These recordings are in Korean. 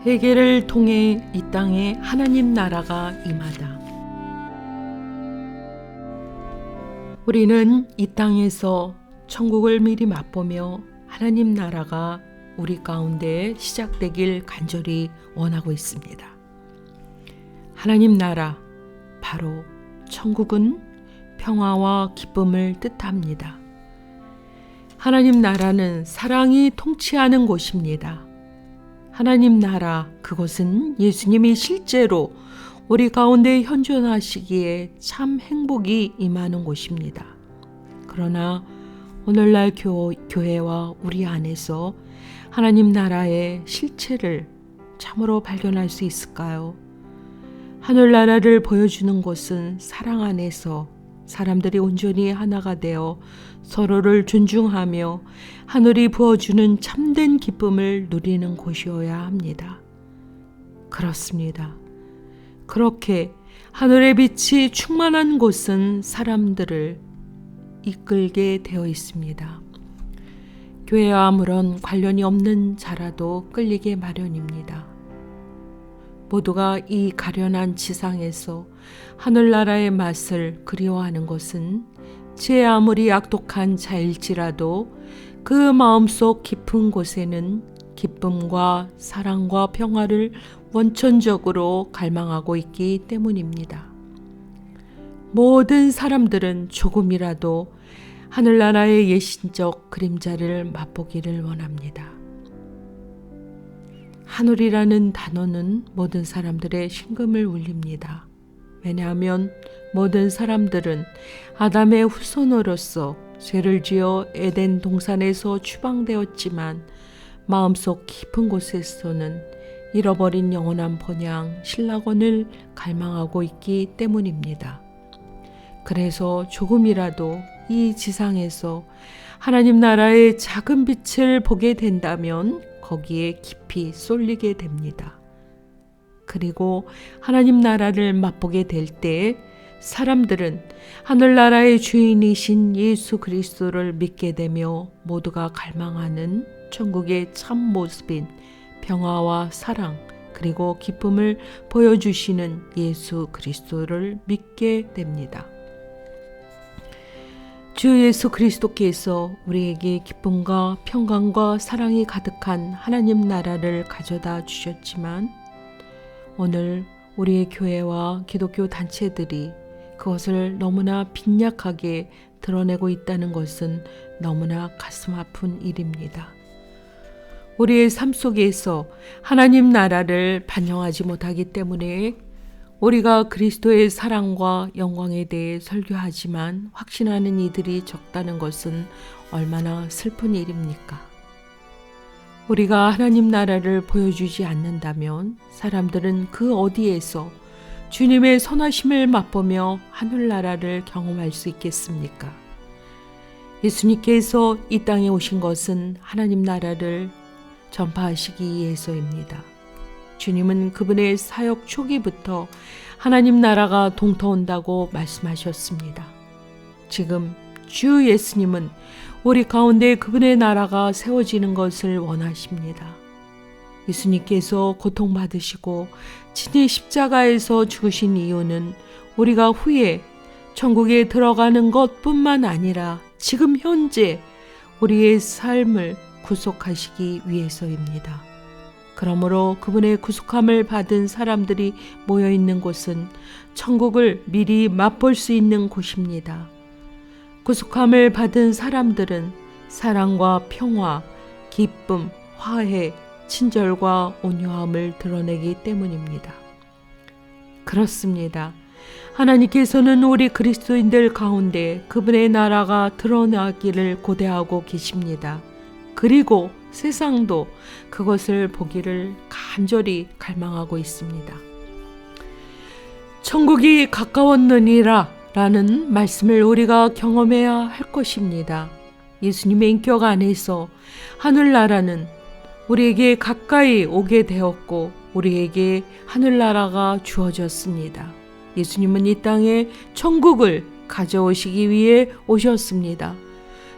회개를 통해 이 땅에 하나님 나라가 임하다. 우리는 이 땅에서 천국을 미리 맛보며 하나님 나라가 우리 가운데 시작되길 간절히 원하고 있습니다. 하나님 나라, 바로 천국은 평화와 기쁨을 뜻합니다. 하나님 나라는 사랑이 통치하는 곳입니다. 하나님 나라, 그것은 예수님이 실제로 우리 가운데 현존하시기에 참 행복이 임하는 곳입니다. 그러나 오늘날 교회와 우리 안에서 하나님 나라의 실체를 참으로 발견할 수 있을까요? 하늘나라를 보여주는 곳은 사랑 안에서 사람들이 온전히 하나가 되어 서로를 존중하며 하늘이 부어주는 참된 기쁨을 누리는 곳이어야 합니다. 그렇습니다. 그렇게 하늘의 빛이 충만한 곳은 사람들을 이끌게 되어 있습니다. 교회와 아무런 관련이 없는 자라도 끌리게 마련입니다. 모두가 이 가련한 지상에서 하늘나라의 맛을 그리워하는 것은 제 아무리 악독한 자일지라도 그 마음속 깊은 곳에는 기쁨과 사랑과 평화를 원천적으로 갈망하고 있기 때문입니다. 모든 사람들은 조금이라도 하늘나라의 예신적 그림자를 맛보기를 원합니다. 하늘이라는 단어는 모든 사람들의 심금을 울립니다. 왜냐하면 모든 사람들은 아담의 후손으로서 죄를 지어 에덴 동산에서 추방되었지만 마음속 깊은 곳에서는 잃어버린 영원한 번양 신라권을 갈망하고 있기 때문입니다. 그래서 조금이라도 이 지상에서 하나님 나라의 작은 빛을 보게 된다면 거기에 깊이 쏠리게 됩니다. 그리고 하나님 나라를 맛보게 될 때 사람들은 하늘나라의 주인이신 예수 그리스도를 믿게 되며 모두가 갈망하는 천국의 참 모습인 평화와 사랑 그리고 기쁨을 보여주시는 예수 그리스도를 믿게 됩니다. 주 예수 그리스도께서 우리에게 기쁨과 평강과 사랑이 가득한 하나님 나라를 가져다 주셨지만 오늘 우리의 교회와 기독교 단체들이 그것을 너무나 빈약하게 드러내고 있다는 것은 너무나 가슴 아픈 일입니다. 우리의 삶 속에서 하나님 나라를 반영하지 못하기 때문에 우리가 그리스도의 사랑과 영광에 대해 설교하지만 확신하는 이들이 적다는 것은 얼마나 슬픈 일입니까? 우리가 하나님 나라를 보여주지 않는다면 사람들은 그 어디에서 주님의 선하심을 맛보며 하늘나라를 경험할 수 있겠습니까? 예수님께서 이 땅에 오신 것은 하나님 나라를 전파하시기 위해서입니다. 주님은 그분의 사역 초기부터 하나님 나라가 동터온다고 말씀하셨습니다. 지금 주 예수님은 우리 가운데 그분의 나라가 세워지는 것을 원하십니다. 예수님께서 고통받으시고 친히 십자가에서 죽으신 이유는 우리가 후에 천국에 들어가는 것뿐만 아니라 지금 현재 우리의 삶을 구속하시기 위해서입니다. 그러므로 그분의 구속함을 받은 사람들이 모여있는 곳은 천국을 미리 맛볼 수 있는 곳입니다. 구속함을 받은 사람들은 사랑과 평화, 기쁨, 화해, 친절과 온유함을 드러내기 때문입니다. 그렇습니다. 하나님께서는 우리 그리스도인들 가운데 그분의 나라가 드러나기를 고대하고 계십니다. 그리고 세상도 그것을 보기를 간절히 갈망하고 있습니다. 천국이 가까웠느니라 라는 말씀을 우리가 경험해야 할 것입니다. 예수님의 인격 안에서 하늘나라는 우리에게 가까이 오게 되었고 우리에게 하늘나라가 주어졌습니다. 예수님은 이 땅에 천국을 가져오시기 위해 오셨습니다.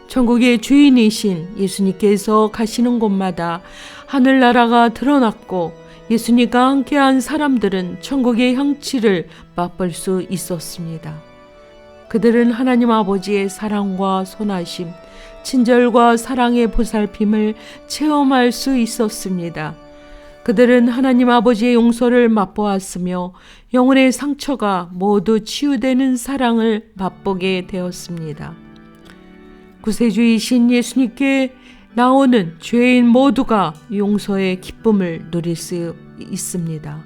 천국의 주인이신 예수님께서 가시는 곳마다 하늘나라가 드러났고 예수님과 함께한 사람들은 천국의 향취를 맛볼 수 있었습니다. 그들은 하나님 아버지의 사랑과 선하심, 친절과 사랑의 보살핌을 체험할 수 있었습니다. 그들은 하나님 아버지의 용서를 맛보았으며 영혼의 상처가 모두 치유되는 사랑을 맛보게 되었습니다. 구세주이신 예수님께 나오는 죄인 모두가 용서의 기쁨을 누릴 수 있습니다.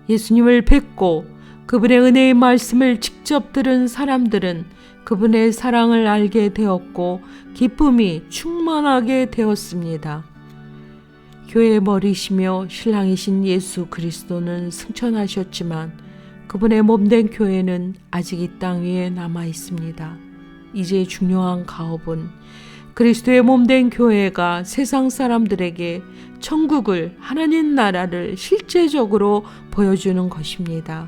예수님을 뵙고 그분의 은혜의 말씀을 직접 들은 사람들은 그분의 사랑을 알게 되었고 기쁨이 충만하게 되었습니다. 교회의 머리시며 신랑이신 예수 그리스도는 승천하셨지만 그분의 몸된 교회는 아직 이 땅 위에 남아 있습니다. 이제 중요한 가업은 그리스도의 몸된 교회가 세상 사람들에게 천국을, 하나님 나라를 실제적으로 보여주는 것입니다.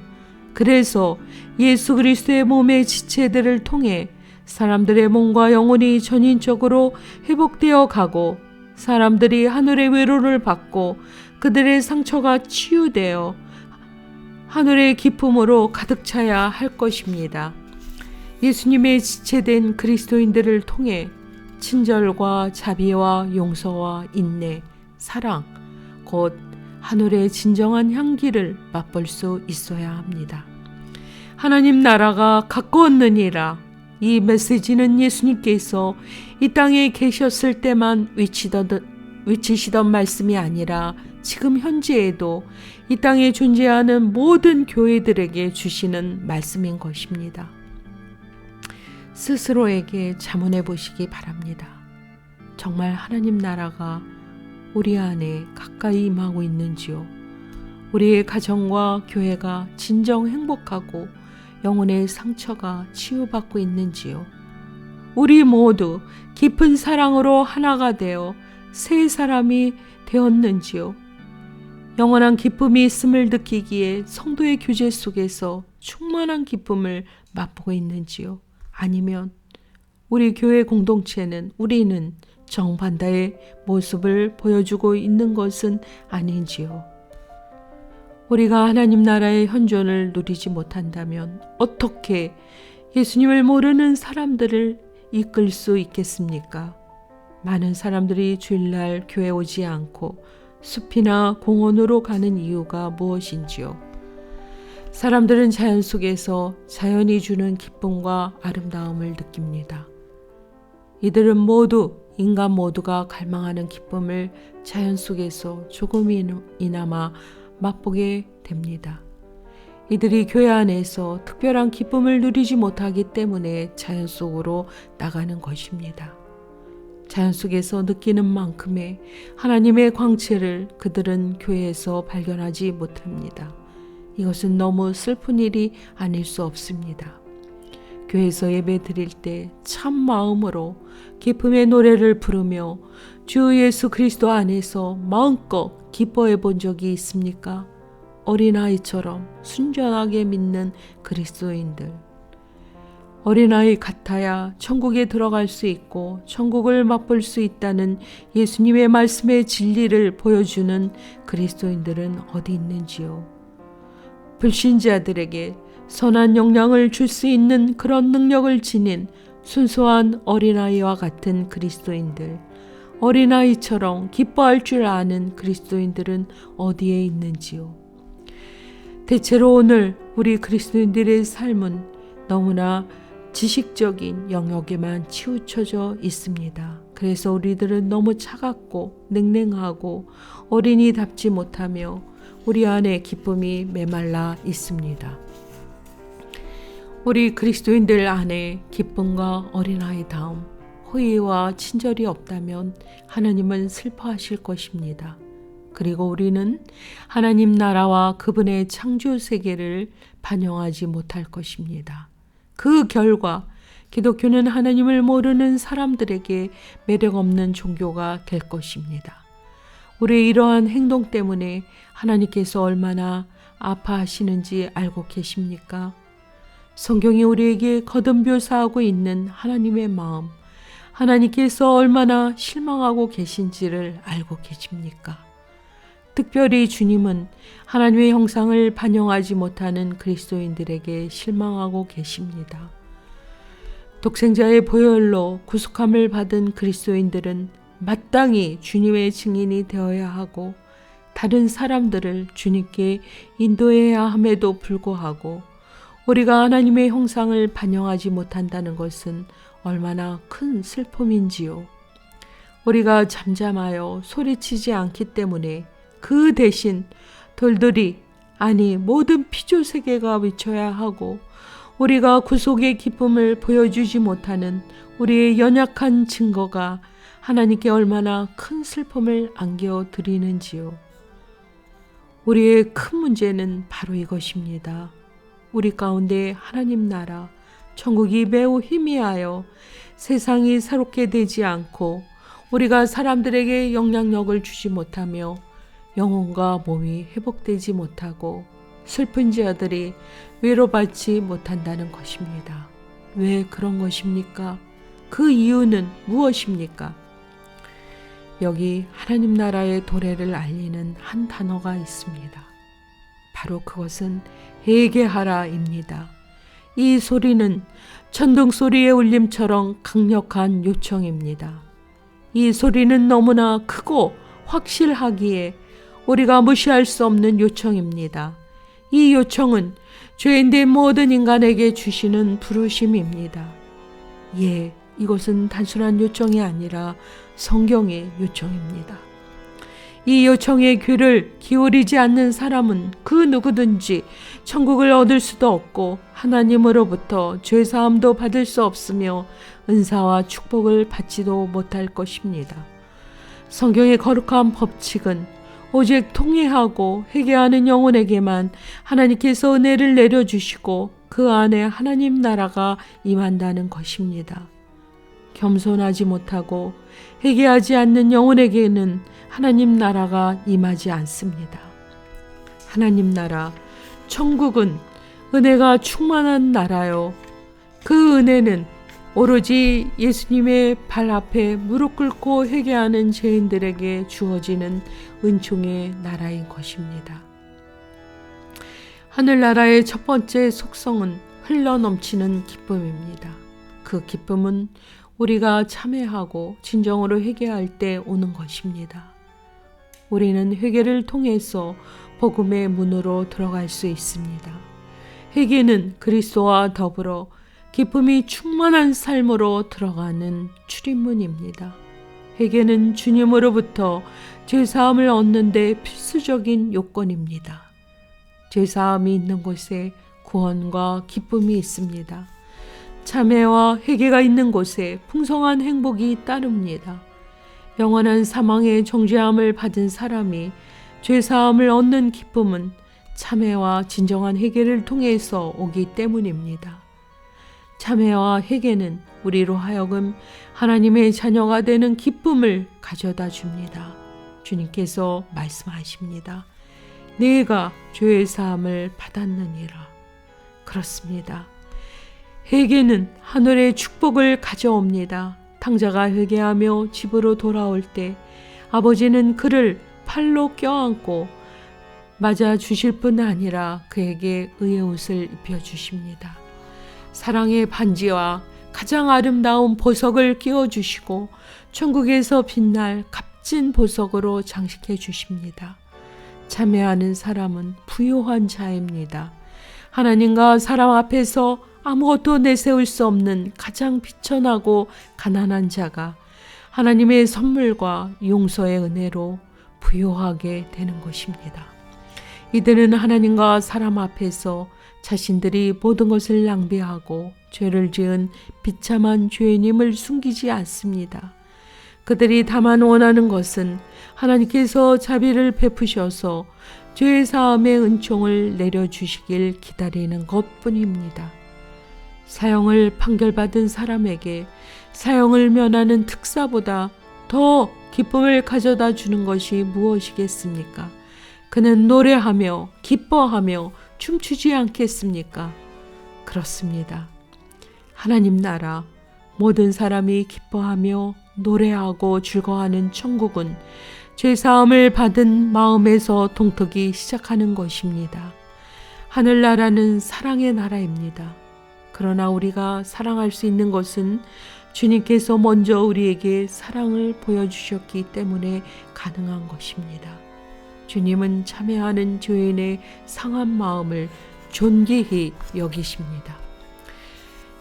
그래서 예수 그리스도의 몸의 지체들을 통해 사람들의 몸과 영혼이 전인적으로 회복되어 가고 사람들이 하늘의 위로를 받고 그들의 상처가 치유되어 하늘의 기쁨으로 가득 차야 할 것입니다. 예수님의 지체된 그리스도인들을 통해 친절과 자비와 용서와 인내, 사랑, 곧 하늘의 진정한 향기를 맛볼 수 있어야 합니다. 하나님 나라가 가까웠느니라. 이 메시지는 예수님께서 이 땅에 계셨을 때만 외치시던 말씀이 아니라 지금 현재에도 이 땅에 존재하는 모든 교회들에게 주시는 말씀인 것입니다. 스스로에게 자문해 보시기 바랍니다. 정말 하나님 나라가 우리 안에 가까이 임하고 있는지요? 우리의 가정과 교회가 진정 행복하고 영혼의 상처가 치유받고 있는지요? 우리 모두 깊은 사랑으로 하나가 되어 새 사람이 되었는지요? 영원한 기쁨이 있음을 느끼기에 성도의 교제 속에서 충만한 기쁨을 맛보고 있는지요? 아니면 우리 교회 공동체는 우리는 정반대의 모습을 보여주고 있는 것은 아닌지요? 우리가 하나님 나라의 현존을 누리지 못한다면 어떻게 예수님을 모르는 사람들을 이끌 수 있겠습니까? 많은 사람들이 주일날 교회 오지 않고 숲이나 공원으로 가는 이유가 무엇인지요? 사람들은 자연 속에서 자연이 주는 기쁨과 아름다움을 느낍니다. 이들은 모두 인간 모두가 갈망하는 기쁨을 자연 속에서 조금이나마 맛보게 됩니다. 이들이 교회 안에서 특별한 기쁨을 누리지 못하기 때문에 자연 속으로 나가는 것입니다. 자연 속에서 느끼는 만큼의 하나님의 광채를 그들은 교회에서 발견하지 못합니다. 이것은 너무 슬픈 일이 아닐 수 없습니다. 교회에서 예배 드릴 때 참 마음으로 기쁨의 노래를 부르며 주 예수 그리스도 안에서 마음껏 기뻐해 본 적이 있습니까? 어린아이처럼 순전하게 믿는 그리스도인들. 어린아이 같아야 천국에 들어갈 수 있고 천국을 맛볼 수 있다는 예수님의 말씀의 진리를 보여주는 그리스도인들은 어디 있는지요? 불신자들에게 선한 영향을 줄 수 있는 그런 능력을 지닌 순수한 어린아이와 같은 그리스도인들, 어린아이처럼 기뻐할 줄 아는 그리스도인들은 어디에 있는지요? 대체로 오늘 우리 그리스도인들의 삶은 너무나 지식적인 영역에만 치우쳐져 있습니다. 그래서 우리들은 너무 차갑고 냉랭하고 어린이답지 못하며 우리 안에 기쁨이 메말라 있습니다. 우리 그리스도인들 안에 기쁨과 어린아이다움, 호의와 친절이 없다면 하나님은 슬퍼하실 것입니다. 그리고 우리는 하나님 나라와 그분의 창조 세계를 반영하지 못할 것입니다. 그 결과 기독교는 하나님을 모르는 사람들에게 매력 없는 종교가 될 것입니다. 우리의 이러한 행동 때문에 하나님께서 얼마나 아파하시는지 알고 계십니까? 성경이 우리에게 거듭 묘사하고 있는 하나님의 마음, 하나님께서 얼마나 실망하고 계신지를 알고 계십니까? 특별히 주님은 하나님의 형상을 반영하지 못하는 그리스도인들에게 실망하고 계십니다. 독생자의 보혈로 구속함을 받은 그리스도인들은 마땅히 주님의 증인이 되어야 하고 다른 사람들을 주님께 인도해야 함에도 불구하고 우리가 하나님의 형상을 반영하지 못한다는 것은 얼마나 큰 슬픔인지요. 우리가 잠잠하여 소리치지 않기 때문에 그 대신 돌들이 아니 모든 피조세계가 외쳐야 하고 우리가 구속의 기쁨을 보여주지 못하는 우리의 연약한 증거가 하나님께 얼마나 큰 슬픔을 안겨드리는지요. 우리의 큰 문제는 바로 이것입니다. 우리 가운데 하나님 나라, 천국이 매우 희미하여 세상이 새롭게 되지 않고 우리가 사람들에게 영향력을 주지 못하며 영혼과 몸이 회복되지 못하고 슬픈 자들이 위로받지 못한다는 것입니다. 왜 그런 것입니까? 그 이유는 무엇입니까? 여기 하나님 나라의 도래를 알리는 한 단어가 있습니다. 바로 그것은 회개하라입니다. 이 소리는 천둥소리의 울림처럼 강력한 요청입니다. 이 소리는 너무나 크고 확실하기에 우리가 무시할 수 없는 요청입니다. 이 요청은 죄인된 모든 인간에게 주시는 부르심입니다. 예, 이것은 단순한 요청이 아니라 성경의 요청입니다. 이 요청에 귀를 기울이지 않는 사람은 그 누구든지 천국을 얻을 수도 없고 하나님으로부터 죄사함도 받을 수 없으며 은사와 축복을 받지도 못할 것입니다. 성경의 거룩한 법칙은 오직 통회하고 회개하는 영혼에게만 하나님께서 은혜를 내려주시고 그 안에 하나님 나라가 임한다는 것입니다. 겸손하지 못하고 회개하지 않는 영혼에게는 하나님 나라가 임하지 않습니다. 하나님 나라, 천국은 은혜가 충만한 나라요. 그 은혜는 오로지 예수님의 발 앞에 무릎 꿇고 회개하는 죄인들에게 주어지는 은총의 나라인 것입니다. 하늘나라의 첫 번째 속성은 흘러넘치는 기쁨입니다. 그 기쁨은 우리가 참회하고 진정으로 회개할 때 오는 것입니다. 우리는 회개를 통해서 복음의 문으로 들어갈 수 있습니다. 회개는 그리스도와 더불어 기쁨이 충만한 삶으로 들어가는 출입문입니다. 회개는 주님으로부터 죄사함을 얻는 데 필수적인 요건입니다. 죄사함이 있는 곳에 구원과 기쁨이 있습니다. 참회와 회개가 있는 곳에 풍성한 행복이 따릅니다. 영원한 사망의 정죄함을 받은 사람이 죄사함을 얻는 기쁨은 참회와 진정한 회개를 통해서 오기 때문입니다. 참회와 회개는 우리로 하여금 하나님의 자녀가 되는 기쁨을 가져다 줍니다. 주님께서 말씀하십니다. 내가 죄의 사함을 받았느니라. 그렇습니다. 회개는 하늘의 축복을 가져옵니다. 탕자가 회개하며 집으로 돌아올 때 아버지는 그를 팔로 껴안고 맞아주실 뿐 아니라 그에게 의의 옷을 입혀주십니다. 사랑의 반지와 가장 아름다운 보석을 끼워주시고 천국에서 빛날 값진 보석으로 장식해 주십니다. 참회하는 사람은 부요한 자입니다. 하나님과 사람 앞에서 아무것도 내세울 수 없는 가장 비천하고 가난한 자가 하나님의 선물과 용서의 은혜로 부요하게 되는 것입니다. 이들은 하나님과 사람 앞에서 자신들이 모든 것을 낭비하고 죄를 지은 비참한 죄인임을 숨기지 않습니다. 그들이 다만 원하는 것은 하나님께서 자비를 베푸셔서 죄 사함의 은총을 내려주시길 기다리는 것뿐입니다. 사형을 판결받은 사람에게 사형을 면하는 특사보다 더 기쁨을 가져다 주는 것이 무엇이겠습니까? 그는 노래하며 기뻐하며 춤추지 않겠습니까? 그렇습니다. 하나님 나라, 모든 사람이 기뻐하며 노래하고 즐거워하는 천국은 죄사함을 받은 마음에서 동트기 시작하는 것입니다. 하늘나라는 사랑의 나라입니다. 그러나 우리가 사랑할 수 있는 것은 주님께서 먼저 우리에게 사랑을 보여주셨기 때문에 가능한 것입니다. 주님은 참회하는 죄인의 상한 마음을 존귀히 여기십니다.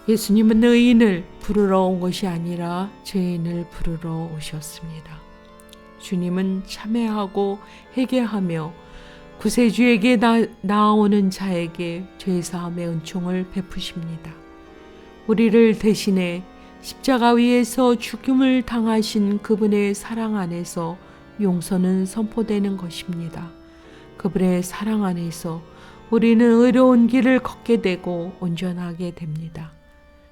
예수님은 의인을 부르러 온 것이 아니라 죄인을 부르러 오셨습니다. 주님은 참회하고 회개하며 구세주에게 나아오는 자에게 죄사함의 은총을 베푸십니다. 우리를 대신해 십자가 위에서 죽음을 당하신 그분의 사랑 안에서 용서는 선포되는 것입니다. 그분의 사랑 안에서 우리는 의로운 길을 걷게 되고 온전하게 됩니다.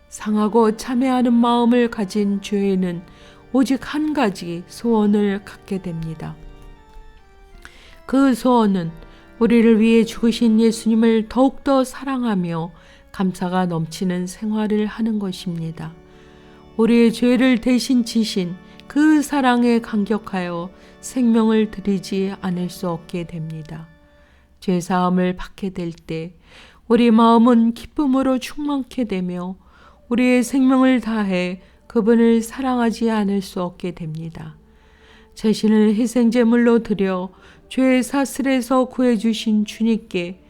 상하고 참회하는 마음을 가진 죄인은 오직 한 가지 소원을 갖게 됩니다. 그 소원은 우리를 위해 죽으신 예수님을 더욱더 사랑하며 감사가 넘치는 생활을 하는 것입니다. 우리의 죄를 대신 지신 그 사랑에 감격하여 생명을 드리지 않을 수 없게 됩니다. 죄사함을 받게 될 때 우리 마음은 기쁨으로 충만케 되며 우리의 생명을 다해 그분을 사랑하지 않을 수 없게 됩니다. 자신을 희생제물로 드려 죄의 사슬에서 구해주신 주님께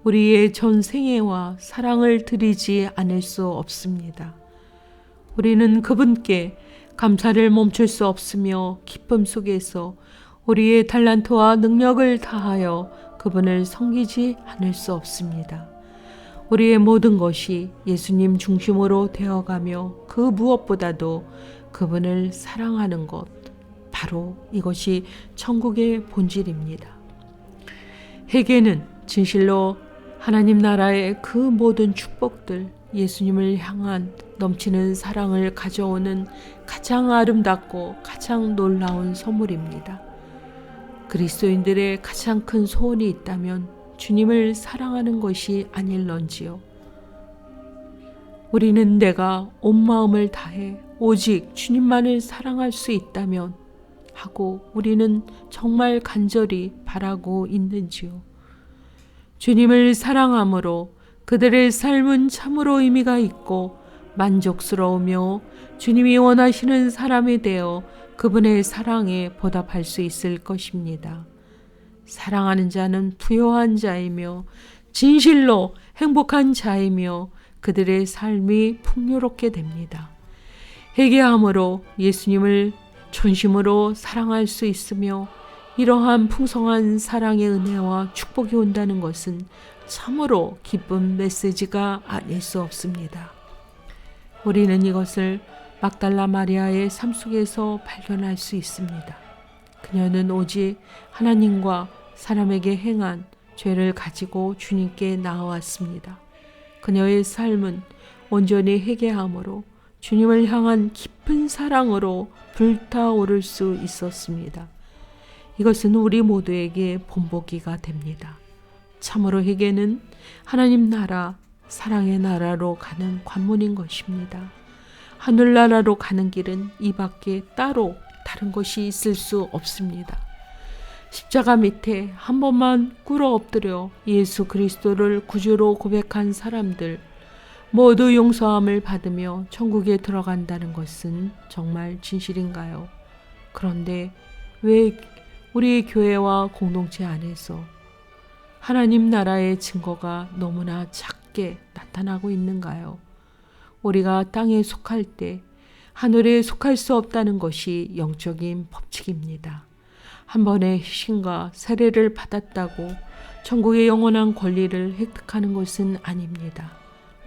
우리의 전생애와 사랑을 드리지 않을 수 없습니다. 우리는 그분께 감사를 멈출 수 없으며 기쁨 속에서 우리의 달란트와 능력을 다하여 그분을 섬기지 않을 수 없습니다. 우리의 모든 것이 예수님 중심으로 되어가며 그 무엇보다도 그분을 사랑하는 것, 바로 이것이 천국의 본질입니다. 회개는 진실로 하나님 나라의 그 모든 축복들, 예수님을 향한 넘치는 사랑을 가져오는 가장 아름답고 가장 놀라운 선물입니다. 그리스도인들의 가장 큰 소원이 있다면 주님을 사랑하는 것이 아닐런지요. 우리는 내가 온 마음을 다해 오직 주님만을 사랑할 수 있다면 하고 우리는 정말 간절히 바라고 있는지요. 주님을 사랑함으로 그들의 삶은 참으로 의미가 있고 만족스러우며 주님이 원하시는 사람이 되어 그분의 사랑에 보답할 수 있을 것입니다. 사랑하는 자는 부요한 자이며 진실로 행복한 자이며 그들의 삶이 풍요롭게 됩니다. 회개함으로 예수님을 전심으로 사랑할 수 있으며 이러한 풍성한 사랑의 은혜와 축복이 온다는 것은 참으로 기쁜 메시지가 아닐 수 없습니다. 우리는 이것을 막달라 마리아의 삶 속에서 발견할 수 있습니다. 그녀는 오직 하나님과 사람에게 행한 죄를 가지고 주님께 나아왔습니다. 그녀의 삶은 온전히 회개함으로 주님을 향한 깊은 사랑으로 불타오를 수 있었습니다. 이것은 우리 모두에게 본보기가 됩니다. 참으로 회개는 하나님 나라, 사랑의 나라로 가는 관문인 것입니다. 하늘나라로 가는 길은 이 밖에 따로 다른 것이 있을 수 없습니다. 십자가 밑에 한 번만 꿇어 엎드려 예수 그리스도를 구주로 고백한 사람들 모두 용서함을 받으며 천국에 들어간다는 것은 정말 진실인가요? 그런데 왜 우리 교회와 공동체 안에서 하나님 나라의 증거가 너무나 작게 나타나고 있는가요? 우리가 땅에 속할 때 하늘에 속할 수 없다는 것이 영적인 법칙입니다. 한 번의 희생과 세례를 받았다고 천국의 영원한 권리를 획득하는 것은 아닙니다.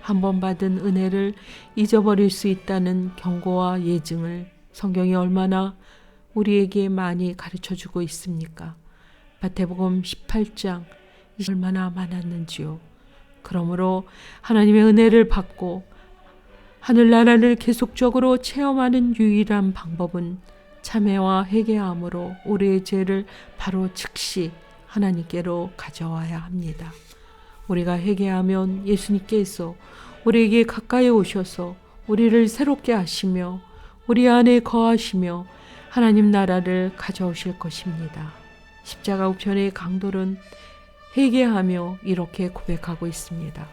한 번 받은 은혜를 잊어버릴 수 있다는 경고와 예증을 성경이 얼마나 우리에게 많이 가르쳐주고 있습니까? 마태복음 18장 얼마나 많았는지요. 그러므로 하나님의 은혜를 받고 하늘나라를 계속적으로 체험하는 유일한 방법은 참회와 회개함으로 우리의 죄를 바로 즉시 하나님께로 가져와야 합니다. 우리가 회개하면 예수님께서 우리에게 가까이 오셔서 우리를 새롭게 하시며 우리 안에 거하시며 하나님 나라를 가져오실 것입니다. 십자가 우편의 강도는 회개하며 이렇게 고백하고 있습니다.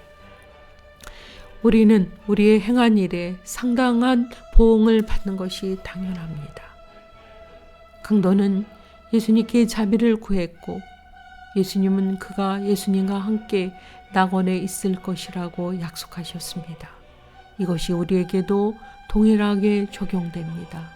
우리는 우리의 행한 일에 상당한 보응을 받는 것이 당연합니다. 강도는 예수님께 자비를 구했고 예수님은 그가 예수님과 함께 낙원에 있을 것이라고 약속하셨습니다. 이것이 우리에게도 동일하게 적용됩니다.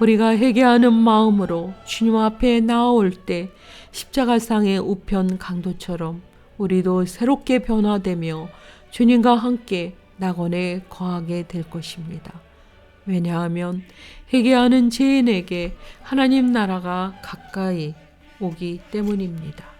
우리가 회개하는 마음으로 주님 앞에 나아올 때 십자가상의 우편 강도처럼 우리도 새롭게 변화되며 주님과 함께 낙원에 거하게 될 것입니다. 왜냐하면 회개하는 죄인에게 하나님 나라가 가까이 오기 때문입니다.